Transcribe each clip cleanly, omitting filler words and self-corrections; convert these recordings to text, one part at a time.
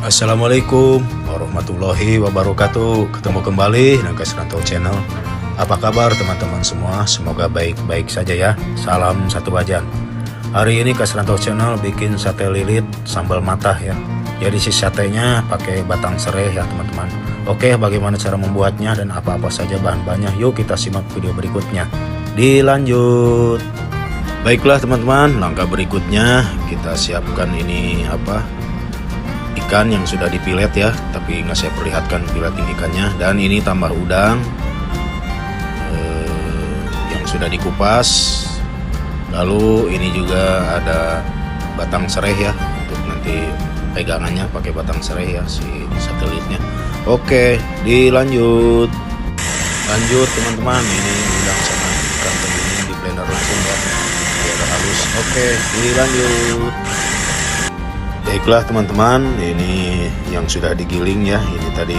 Assalamualaikum warahmatullahi wabarakatuh. Ketemu kembali dengan Kasranto Channel. Apa kabar teman-teman semua? Semoga baik-baik saja ya. Salam satu wajan. Hari ini Kasranto Channel bikin sate lilit sambal matah ya. Jadi si satenya pakai batang serai ya teman-teman. Oke, bagaimana cara membuatnya dan apa-apa saja bahan-bahannya? Yuk kita simak video berikutnya. Dilanjut. Baiklah teman-teman, langkah berikutnya kita siapkan ini ikan yang sudah dipilet ya, tapi nggak saya perlihatkan pileting ikannya. Dan ini tambah udang yang sudah dikupas. Lalu ini juga ada batang serai ya, untuk nanti pegangannya pakai batang serai ya si satelitnya. Oke, dilanjut. Lanjut teman-teman, ini udang sama ikan tentunya di blender langsung ya, biar halus. Oke, dilanjut. Baiklah teman-teman, ini yang sudah digiling ya. Ini tadi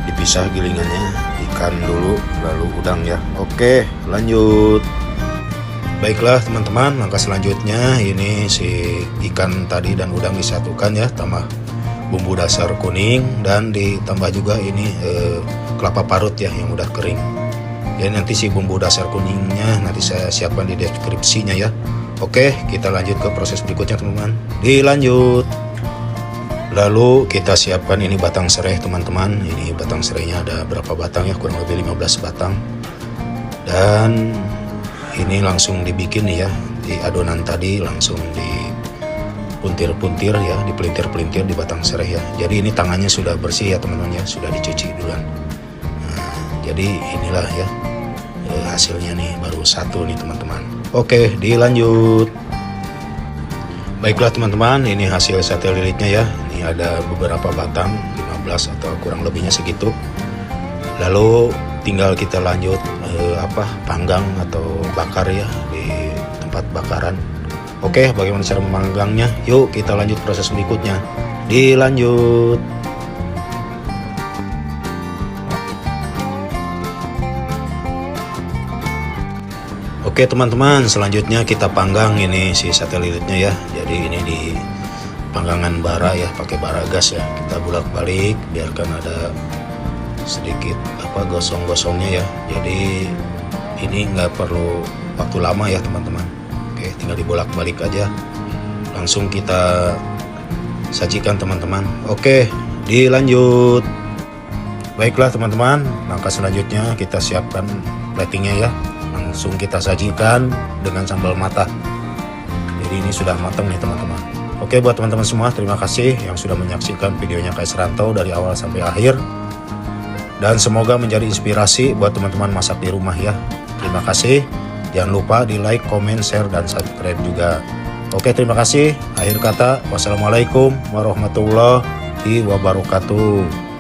dipisah gilingannya, ikan dulu lalu udang ya. Oke, lanjut. Baiklah teman-teman, langkah selanjutnya ini si ikan tadi dan udang disatukan ya, tambah bumbu dasar kuning dan ditambah juga ini kelapa parut ya yang udah kering. Ya nanti si bumbu dasar kuningnya nanti saya siapkan di deskripsinya ya. Oke, kita lanjut ke proses berikutnya teman-teman. Dilanjut. Lalu kita siapkan ini batang serai teman-teman. Ini batang serainya ada berapa batang ya? Kurang lebih 15 batang. Dan ini langsung dibikin ya. Di adonan tadi langsung dipuntir-puntir ya, dipelintir-pelintir di batang serai ya. Jadi ini tangannya sudah bersih ya teman-teman ya, sudah dicuci duluan. Nah, jadi inilah ya hasilnya nih, baru satu nih teman-teman. Oke, dilanjut. Baiklah teman-teman, ini hasil sate lilitnya ya. Ini ada beberapa batang, 15 atau kurang lebihnya segitu. Lalu tinggal kita lanjut panggang atau bakar ya di tempat bakaran. Oke, bagaimana cara memanggangnya? Yuk kita lanjut proses berikutnya. Dilanjut. Oke teman-teman, selanjutnya kita panggang ini si sate lilitnya ya. Jadi ini di panggangan bara ya, pakai bara gas ya. Kita bolak-balik, biarkan ada sedikit gosong-gosongnya ya. Jadi ini nggak perlu waktu lama ya teman-teman. Oke, tinggal dibolak-balik aja. Langsung kita sajikan teman-teman. Oke, dilanjut. Baiklah teman-teman, langkah selanjutnya kita siapkan platingnya ya. Langsung kita sajikan dengan sambal matah. Jadi ini sudah matang nih teman-teman. Oke, buat teman-teman semua, terima kasih yang sudah menyaksikan videonya Kasranto dari awal sampai akhir. Dan semoga menjadi inspirasi buat teman-teman masak di rumah ya. Terima kasih. Jangan lupa di like, comment, share, dan subscribe juga. Oke, terima kasih. Akhir kata, wassalamualaikum warahmatullahi wabarakatuh.